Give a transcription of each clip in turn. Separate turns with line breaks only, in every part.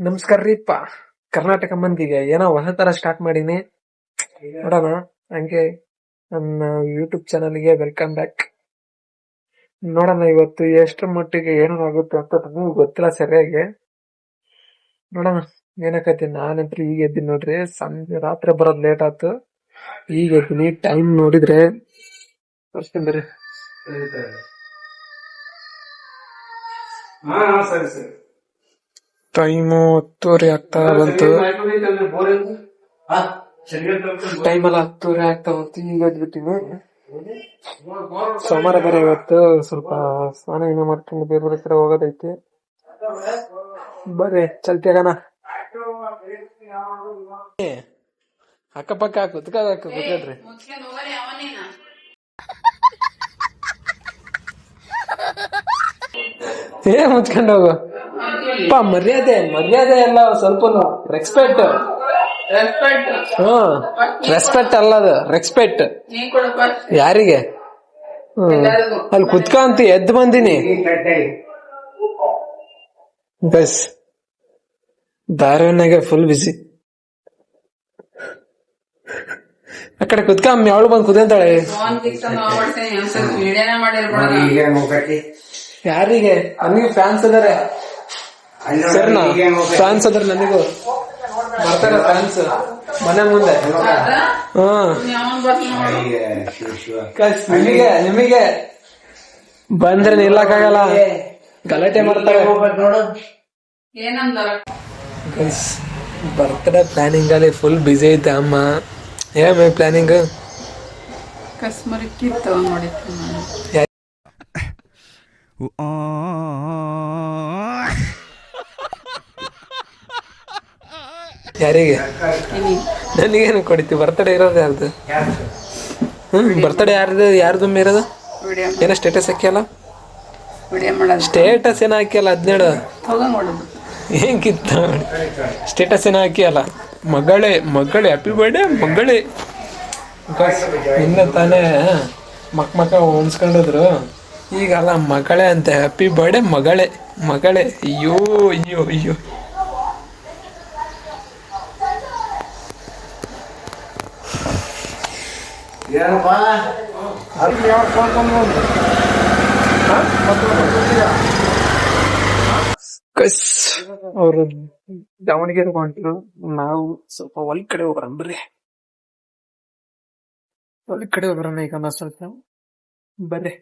ನಮಸ್ಕಾರ ರೀಪ್ಪ. ಕರ್ನಾಟಕ ಮಂದಿಗೆ ಏನೋ ಹೊಸ ತರ ಸ್ಟಾರ್ಟ್ ಮಾಡೀನಿ, ನೋಡೋಣ. ಹಂಗೆ ನನ್ನ ಯೂಟ್ಯೂಬ್ ಚಾನಲ್ಗೆ ವೆಲ್ಕಮ್ ಬ್ಯಾಕ್. ನೋಡೋಣ ಇವತ್ತು ಎಷ್ಟರ ಮಟ್ಟಿಗೆ ಏನಾಗುತ್ತೆ ಅಂತ ನನಗೂ ಗೊತ್ತಿಲ್ಲ ಸರಿಯಾಗಿ. ನೋಡೋಣ ಏನಕ್ಕೈತಿ. ನಾನಂತೂ ಈಗ ಎದ್ದೀನಿ ನೋಡ್ರಿ, ಸಂಜೆ ರಾತ್ರಿ ಬರೋದ್ ಲೇಟ್ ಆಯ್ತು. ಈಗ ಎದ್ದೀನಿ, ಟೈಮ್ ನೋಡಿದ್ರೆ ತೋರಿಸ್ತೀನಿ. ಟೈಮು 10:30 ಆಗ್ತಾ ಬಂತು. ಟೈಮ್ ಎಲ್ಲ 10:30 ಆಗ್ತಾ ಬಂತು. ಈಗ ಎದ್ಬಿಟ್ಟಿನಿ. ಸೋಮವಾರ ಬೇರೆ ಇವತ್ತು, ಸ್ವಲ್ಪ ಸ್ನಾನ ಏನ ಮಾಡ್ಕೊಂಡು ಬೇರೆ ಬೇರೆ ಕಡೆ ಹೋಗೋದೈತಿ. ಬರ್ರಿ ಚಲ್ತಿಯಾಗಣ. ಅಕ್ಕಪಕ್ಕ ಕುತ್ಕೊಳ್ರಿ. ಮುಚ್ಕೊಂಡು ಹೋಗು. ಮರ್ಯಾದೆ ಎಲ್ಲ ಸ್ವಲ್ಪ ರೆಸ್ಪೆಕ್ಟ್. Respect ಅಲ್ಲದು, respect. ಯಾರಿಗೆ? ಅಲ್ಲಿ ಕುತ್ಕೊಂತ ಎದ್ದು ಬಂದಿನಿ. ಬಸ್ ಧಾರವಾಹಿನಾಗೆ ಫುಲ್ ಬಿಸಿ. ಆ ಕಡೆ ಕುತ್ಕಮ್ಮಿ, ಅವಳು ಬಂದು ಕುದಂತಾಳೆ. ಯಾರಿಗೆ? ನನಗೆ ಫ್ಯಾನ್ಸ್ ಅದಾರೆ. ಸರ್ನಾ ಫ್ಯಾನ್ಸ್ ಅದ್ರ, ನನಗೂ ಬರ್ತಾರೆ ಫ್ಯಾನ್ಸ್ ಮನೆ ಮುಂದೆ. ನಿಮಗೆ ಬಂದ್ರೆ ನಿಲ್ಲಕ್ಕಾಗಲ್ಲ, ಗಲಾಟೆ ಮಾಡ್ತಾರೆ. ಬರ್ತ್ಡೇ ಪ್ಲಾನಿಂಗ್ ಅಲ್ಲಿ ಫುಲ್ ಬಿಸಿ ಐತೆ ಅಮ್ಮ. ಏನ್ ಪ್ಲಾನಿಂಗ್? ಯಾರಿಗೆ? ನನಗೇನು ಕೊಡಿತಿ? ಬರ್ತಡೇ ಇರೋದು ಯಾರ್ದು? ಬರ್ತಡೇ ಯಾರ್ದು ಇರೋದು? ಏನೋ ಸ್ಟೇಟಸ್ ಹಾಕಿಯಲ್ಲ? ಸ್ಟೇಟಸ್ ಏನೋ ಹಾಕಿಯಲ್ಲ? 17 ಏನ್ ಕಿತ್ತ ಸ್ಟೇಟಸ್ ಏನೋ ಹಾಕಿಯಲ್ಲ? ಮಗಳೇ ಹ್ಯಾಪಿ ಬರ್ಡೇ ಮಗಳೇ. ಇನ್ನ ತಾನೇ ಮಕ್ಕ ಹೊಂದ್ಸ್ಕೊಂಡಿದ್ರು, ಈಗಲ್ಲ ಮಗಳೇ ಅಂತ. ಹ್ಯಾಪಿ ಬರ್ಡೇ ಮಗಳೇ. ಅಯ್ಯೋ ಅಯ್ಯೋ ಅಯ್ಯೋ. ಅವರು ದಾವಣಗೆರೆ ಹೊಂಟ್ರು, ನಾವು ಸ್ವಲ್ಪ ಹೊಲ ಕಡೆ ಹೋಗ್ಬರೋಣ. ಬರ್ರಿ ಹೊಲ ಕಡೆ ಹೋಗ್ಬರೋಣ ಈಗ ಸ್ವಲ್ಪ. ಬರ್ರಿ.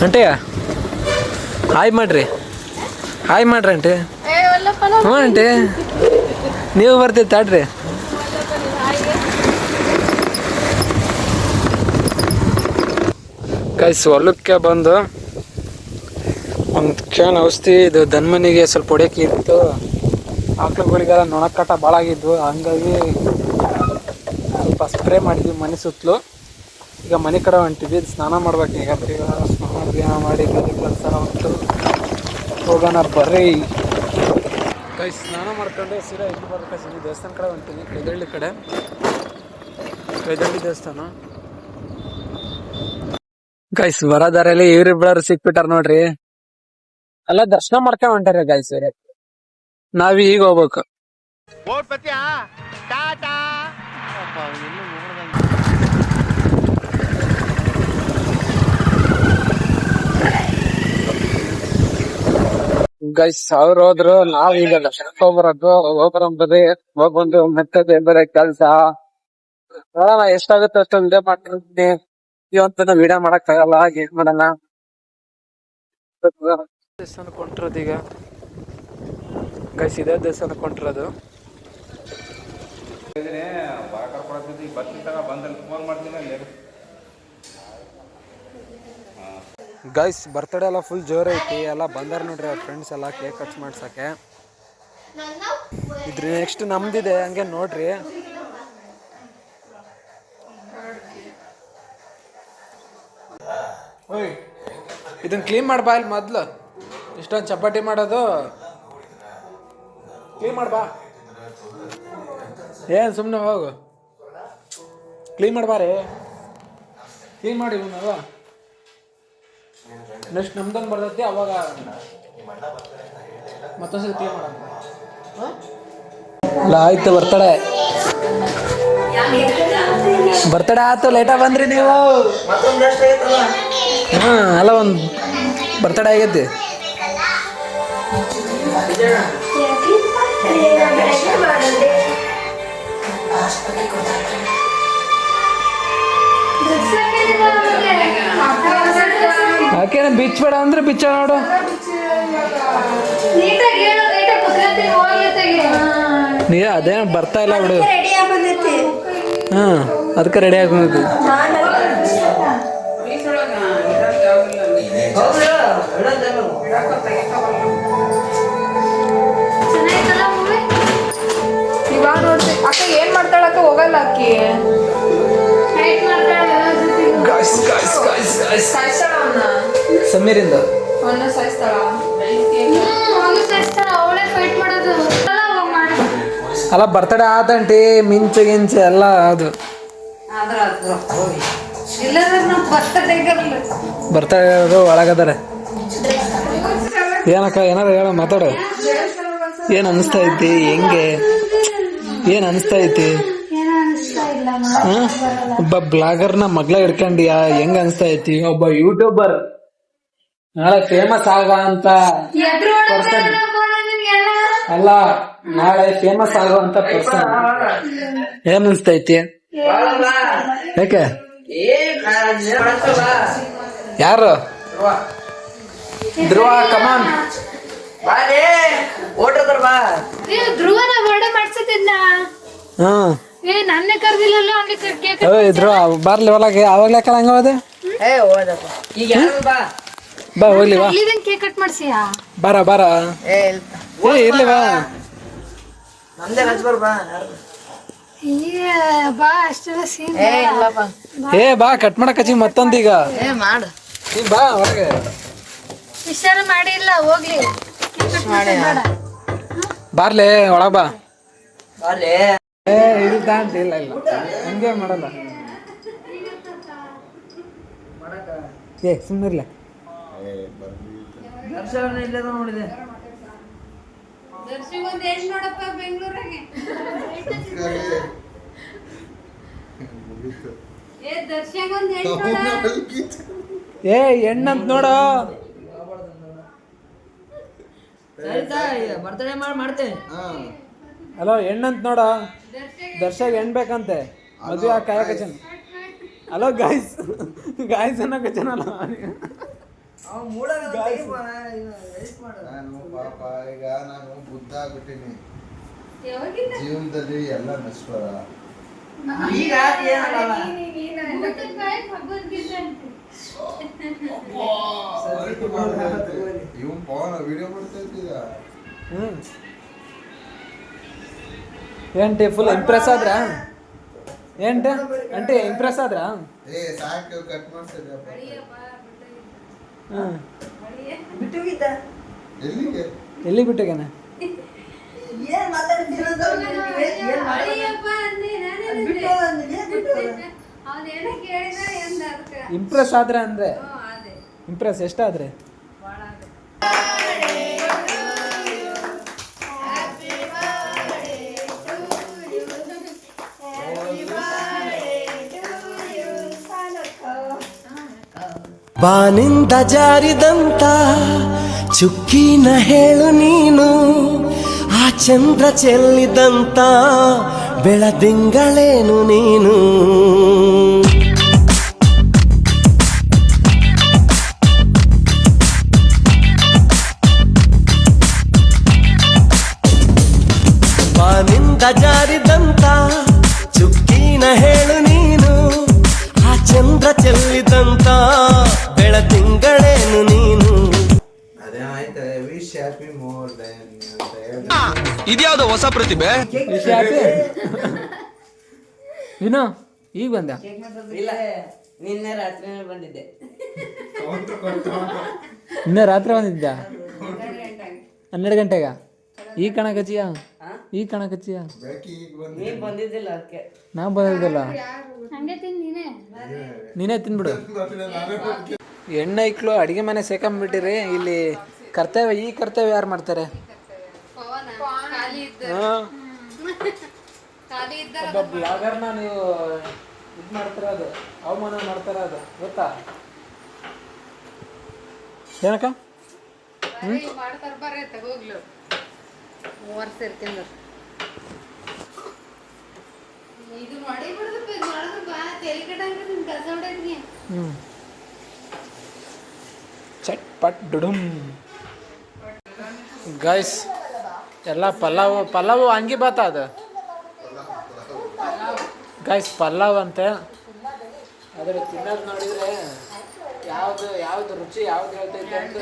ಆಂಟಿ ಹಾಯ್ ಮಾಡ್ರಿ ಆಂಟಿ. ಹ್ಞೂ ಆಂಟಿ, ನೀವು ಬರ್ತೀವಿ ತಾಡ್ರಿ. ಹೊಲಕ್ಕೆ ಬಂದು ಒಂದು ಕ್ಯಾನ್ ಔಷಧಿ, ಇದು ದನ್ಮನಿಗೆ ಸ್ವಲ್ಪ ಹೊಡೆಯಕ್ಕೆ ಇತ್ತು. ಆಕಳುಗಳಿಗೆಲ್ಲ ನೊಣಕಾಟ ಭಾಳ ಆಗಿದ್ವು, ಹಂಗಾಗಿ ಸ್ವಲ್ಪ ಸ್ಪ್ರೇ ಮಾಡಿದ್ವಿ ಮನೆ ಸುತ್ತಲೂ. ಈಗ ಮನೆ ಕಡೆ ಹೊಂಟಿದ್ವಿ, ಸ್ನಾನ ಮಾಡ್ಬೇಕು. ಈಗ ಸ್ನಾನ ಮಾಡಿ ಕೆಲಸ ಹೊಂಟು ಹೋಗೋಣ ಬರ್ರಿ. ಸ್ನಾನ ಮಾಡ್ಕೊಂಡು ಸೀದಾ ಇಲ್ಲಿ ಬರ್ಬೇಕು. ದೇವಸ್ಥಾನ ಕಡೆ ಹೊಂಟೀನಿ, ಕೈದಳ್ಳಿ ದೇವಸ್ಥಾನ. ಬರೋದಾರಲ್ಲಿ ಇವ್ರಿಬ್ಬರು ಸಿಕ್ಬಿಟ್ಟಾರ ನೋಡ್ರಿ. ಎಲ್ಲ ದರ್ಶನ ಮಾಡ್ಕೊಂಡ್ ಹೊಂಟಾರ ಗೈಸ್. ನಾವ್ ಈಗ ಹೋಗ್ಬೇಕು. ಗೈಸ್ ಅವ್ರು ಹೋದ್ರು, ನಾವ್ ಈಗ ದರ್ಶನಕ್ಕೆ ಹೋಗ್ಬಂದು ಮತ್ತೆ ಬೇರೆ ಕೆಲ್ಸ. ನೋಡೋಣ ಎಷ್ಟಾಗುತ್ತೆ ಅಷ್ಟು ವಿಡಿಯೋ ಮಾಡ್ತಿರ್ತೀನಿ. ಇವತ್ತು ವಿಡಿಯೋ ಮಾಡಕ್ ಆಗಲ್ಲ, ಏನ್ ಮಾಡೋಣ. ದೇವಸ್ಥಾನಕ್ಕೆ ಹೊಂಟಿರೋದು ಈಗ ಗೈಸ್, ಇದೇ ದೇವಸ್ಥಾನಕ್ಕೆ ಹೊಂಟಿರೋದು. ಗೈಸ್ ಬರ್ತಡೇ ಎಲ್ಲ ಫುಲ್ ಜೋರ್ ಐತಿ. ಎಲ್ಲ ಬಂದಾರ ನೋಡ್ರಿ ಅವ್ರ ಫ್ರೆಂಡ್ಸ್ ಎಲ್ಲ ಕೇಕ್ ಕಟ್ ಮಾಡ್ಸಕ್ಕೆ. ಇದ್ರ ನೆಕ್ಸ್ಟ್ ನಮ್ದಿದೆ, ಹಂಗೆ ನೋಡ್ರಿ. ಇದನ್ನ ಕ್ಲೀನ್ ಮಾಡ್ಬಾ. ಇಲ್ಲಿ ಮೊದ್ಲು ಇಷ್ಟೊಂದು ಚಪಾತಿ ಮಾಡೋದು ಕ್ಲೀನ್ ಮಾಡ್ಬಾ. ಏನ್ ಸುಮ್ಮನೆ ಹೋಗು, ಕ್ಲೀನ್ ಮಾಡ್ಬಾರಿ. ಕ್ಲೀನ್ ಮಾಡಿ ಇವನ್ನಲ್ವ ನೆಕ್ಸ್ಟ್ ನಮ್ದೊಂದು ಬರ್ತೈತಿ ಅವಾಗ ಮತ್ತೊಂದ್ಸಲ ಕ್ಲೀನ್ ಮಾಡೋಣ. ಅಲ್ಲ ಆಯ್ತು ಬರ್ತಡೇ ಆಯ್ತು ಲೇಟಾಗಿ ಬಂದ್ರಿ ನೀವು. ಹಾಂ ಅಲ್ಲ ಒಂದು ಬರ್ತಡೇ ಆಗೈತಿ. ಯಾಕೇನ ಬಿಚ್ಚಬೇಡ ಅಂದ್ರೆ ಬಿಚ್ಚ ನೋಡು. ನೀ ಅದೇನು ಬರ್ತಾ ಇಲ್ಲ ಬಿಡು. ಹಾಂ ಅದಕ್ಕೆ ರೆಡಿ ಆಗಿ ಬಂದಿದ್ದೆ.
ಇವಾಗ ನೋಡ್ರಿ ಅಕ್ಕ ಏನ್ ಮಾಡ್ತಾಳಕ್ಕ ಹೋಗಲ್ಲ ಅಕ್ಕಿ
ಸಮೀರಿಂದ ಅಲ್ಲ ಬರ್ತಡೇ ಆತಂಟಿ ಮಿಂಚು ಗಿಂಚು ಎಲ್ಲ ಅದು ಬರ್ತಡೇ ಒಳಗದಾರೆ. ಏನಕ್ಕ ಏನಾರು ಹೇಳ ಮಾತಾಡು. ಏನ್ ಅನಿಸ್ತಾ ಐತಿ? ಹೆಂಗೆ ಏನ್ ಅನಿಸ್ತಾ ಐತಿ? ಒಬ್ಬ ಬ್ಲಾಗರ್ನ ಮಗ್ಳ ಹಿಡ್ಕೊಂಡಿಯಾ? ಹೆಂಗ ಅನಿಸ್ತಾ ಐತಿ? ಒಬ್ಬ ಯೂಟ್ಯೂಬರ್ ನಾಳೆ ಫೇಮಸ್ ಆಗ ಅಂತ ಪರ್ಸನ್ ಅಲ್ಲ, ನಾಳೆ ಫೇಮಸ್ ಆಗುವಂತ ಪರ್ಸನ್ ಏನ್ ಅನಿಸ್ತಾ ಐತಿ? ಯಾಕೆ ಯಾರು? ಧ್ರುವ ಕಮಾನ್
ಧ್ರುವನ ಬರ್ಡೇ ಮಾಡ್ಸತಿದ್ನ. ನನ್ನೇ ಕರ್ದಿಲ್ಲ
ಧ್ರುವ ಬರ್ಲಿ ಒಳಗೆ. ಅವಾಗ್ಲೇ ಹಂಗ ಹೋದೆ. ಬಾ ಹೋಗ್ಲಿ ಬಾ.
ಕೇಕ್ ಕಟ್ ಮಾಡ್ಸಿಯಾ?
ಬಾರ ಬಾರ. ಇರ್ಲಿ ಬಾ.
ಬಾ ಅಷ್ಟೆಲ್ಲ ಸೀನ್
ಬಾ ಕಟ್ ಮಾಡಕ್ ಮತ್ತೊಂದೀಗ ಬಾ ಹೊರಗೆ.
ವಿಚಾರ ಮಾಡಿಲ್ಲ ಹೋಗ್ಲಿ.
ಬಾರ್ಲೆ ಒಳಗ ಬಾ. ಇಲ್ಲ ಇಲ್ಲ ಹಂಗೆ ಮಾಡಲ್ಲ. ಸುಮ್ಮನಿರ್ಲ. ನೋಡಿದೆ ಹೆಣ್ಣಂತ ನೋಡ.
ಬರ್ತಡೇ ಮಾಡ್ತೇನೆ.
ಹಲೋ ಹೆಣ್ಣಂತ ನೋಡ. ದರ್ಶಕ್ ಹೆಣ್ ಬೇಕಂತೆ ಮದುವೆ ಕಾಯಕಚನ್. ಹಲೋ ಗಾಯ್ಸ್ ಗಾಯ್ಸ್ ಅನ್ನಕಚನಲ್ಲ.
ನಾನು ಬುದ್ಧ ಆಗ್ಬಿಟ್ಟಿನಿ ಜೀವನದಲ್ಲಿ ಎಲ್ಲ ನಶ್ವರ. ಇವನ್ ಪವನ್ ವಿಡಿಯೋ ಮಾಡ್ತಾ ಇದ್ದೀಗ.
ಏನ್ಟಿ ಫುಲ್ ಇಂಪ್ರೆಸ್ ಆದ್ರ? ಏನ್ಟಿ ಅಂಟಿ ಇಂಪ್ರೆಸ್ ಆದ್ರ?
ಸಾಕು ಕಟ್ ಮಾಡ್ತಿದ್ದೆ.
ಎಲ್ಲಿ ಬಿಟ್ಟೋಗ್ಯಾನ? ಇಂಪ್ರೆಸ್ ಆದ್ರ ಅಂದ್ರೆ ಇಂಪ್ರೆಸ್ ಎಷ್ಟಾದ್ರೆ?
ಬಾನಿಂದ ಜಾರಿದಂತ ಚುಕ್ಕಿನ ಹೇಳು ನೀನು, ಆ ಚಂದ್ರ ಚೆಲ್ಲಿದಂತ ಬೆಳದಿಂಗಳೇನು ನೀನು. ಬಾನಿಂದ ಜಾರಿದಂತ ಚುಕ್ಕಿನ ಹೇಳು ನೀನು, ಆ ಚಂದ್ರ ಚೆಲ್ಲಿದಂತ ಬೆಳದಿಂಗಳೇನು ನೀನು.
ಇದ್ಯಾವುದೋ ಹೊಸ ಪ್ರತಿಭೆ.
ನೀನು ಈಗ ಬಂದ?
ಇಲ್ಲ, ನಿನ್ನೆ ರಾತ್ರಿ ಬಂದಿದ್ದೆ.
ನಿನ್ನೆ ರಾತ್ರಿ ಬಂದಿದ್ದ? 12 ಗಂಟೆಗ? ಈಗ ಕಣಕಚಿಯ ಈಗ ಕಾಣಕತ್ತೀಯ
ಬೆಳಕಿ ಈಗ ಬಂದು
ನೀನ್ ಬಂದಿದ್ದಿಲ್ಲ ಅದಕ್ಕೆ.
ನಾ ಬಂದಿದ್ದಲ್ಲ
ಹಂಗೆ ತಿಂದು ನೀನೇ
ನೀನೇ ತಿನ್ಬಿಡು. ಹೆಣ್ಣೈಕ್ಳು ಅಡುಗೆ ಮನೆ ಸೇಕೊಂಬಿಟ್ಟಿರಿ. ಇಲ್ಲಿ ಕರ್ತವ್ಯ ಈ ಕರ್ತವ್ಯ ಯಾರು ಮಾಡ್ತಾರೆ? ಹಾಂ ಒಬ್ಬ ಬ್ಲಾಗರ್ನ ನೀವು ಇದು ಮಾಡ್ತಿರೋದು, ಅವಮಾನ ಮಾಡ್ತಿರೋದು ಗೊತ್ತಾ? ಏನಕ್ಕ?
ಮಾಡ್ತಾರ ಬರ್ರಿ ತಗೋಗ್ಲು ಮೂವರ್ ಸೇರ್ತಿಂದ ಇದು ಮಾಡಿ ಬಿಡುದಪ್ಪ. ಇದು ಮಾಡಿದ್ರೆ ಬಾ ತೆಲಿ ಕಟ್ಟಂಗ ನಿನ್ ಕೆಲಸ ಹೊಡೈತಿ.
ಚಟ್ ಪಟ್ ಡುಡುಮ್. ಗೈಸ್ ಎಲ್ಲ ಪಲಾವು ಹಂಗೆ ಬಾತ ಅದು ಗೈಸ್, ಪಲಾವ್ ಅಂತೆ. ಅದ್ರ ತಿನ್ನೋದು ನೋಡಿದ್ರೆ ಯಾವ್ದು ರುಚಿ ಯಾವ್ದು ಹೇಳ್ತೈತೆ ಅಂತ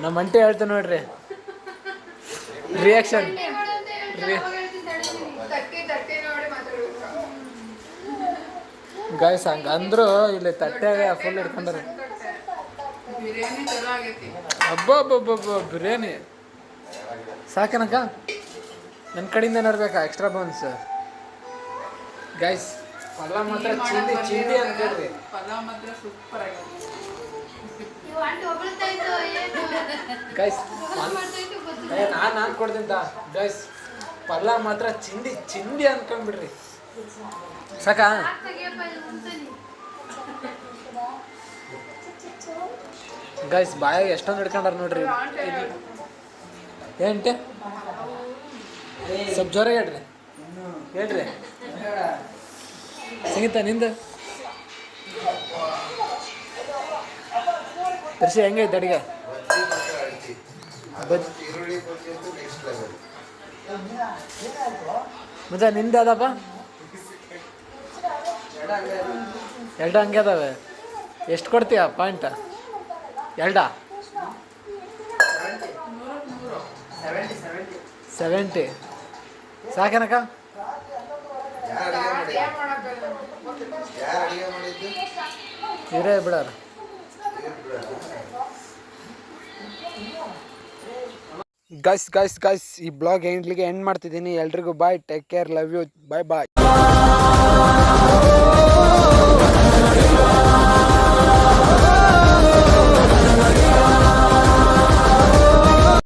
ನಮ್ಮ ಅಂಟಿ ಹೇಳ್ತೇನೆ ನೋಡ್ರಿ. ರಿಯಾಕ್ಷನ್ ಗೈಸ್ ಹಂಗ ಅಂದ್ರು ಇಲ್ಲಿ ತಟ್ಟೆಗೆ ಫುಲ್ ಹಿಡ್ಕೊಂಡ್ರೆ ಅಬ್ಬಬ್ಬಬ್ಬ ಬಿರಿಯಾನಿ ಸಾಕನಕ್ಕ. ನನ್ನ ಕಡೆಯಿಂದ ನರ್ಬೇಕಾ ಎಕ್ಸ್ಟ್ರಾ ಬೌನ್ಸ್? ಗೈಸ್ ಪಲಾವ್ ಮಾತ್ರ ಚಿಂದಿ ಅಂತ ಹೇಳ್ರಿ. ಗೈಸ್ ನಾನು ಕೊಡ್ತೀನಿ ಗೈಸ್. ಪಲಾವ್ ಮಾತ್ರ ಚಿಂದಿ ಅನ್ಕೊಂಡ್ಬಿಡ್ರಿ ಸಾಕ. ಗೈಸ್ ಬಾಯಾಗ ಎಷ್ಟೊಂದು ಹಿಡ್ಕೊಂಡಾರ ನೋಡ್ರಿ. ಏನ್ಟೆ ಸ್ವಲ್ಪ ಜೋರಾಗಿ ಹೇಳ್ರಿ ಸಂಗೀತ ನಿಂದ ದರ್ಶಿ ಹೆಂಗೈತೆ ಅಡಿಗೆ?
ಈರುಳ್ಳಿ ಬಗ್ಗೆ ನೆಕ್ಸ್ಟ್ ಲೆವೆಲ್.
ಮಜಾ ನಿಂದ ಅದಪ್ಪ? ಎರಡು ಹಂಗೆ ಅದಾವೆ. ಎಷ್ಟು ಕೊಡ್ತೀಯ ಪಾಯಿಂಟ್? 2 70 ಸಾಕೇನಕ್ಕ?
ಯಾರು ಅಡಿಗೆ ಮಾಡಿದ್ದು?
ಇವರೇ ಬಿಡಾರ. ಗೈಸ್ ಈ ಬ್ಲಾಗ್ ಎಂಡ್ಲಿಗೆ ಎಂಡ್ ಮಾಡ್ತಿದ್ದೀನಿ. ಎಲ್ರಿಗೂ bye, take care, love you, bye.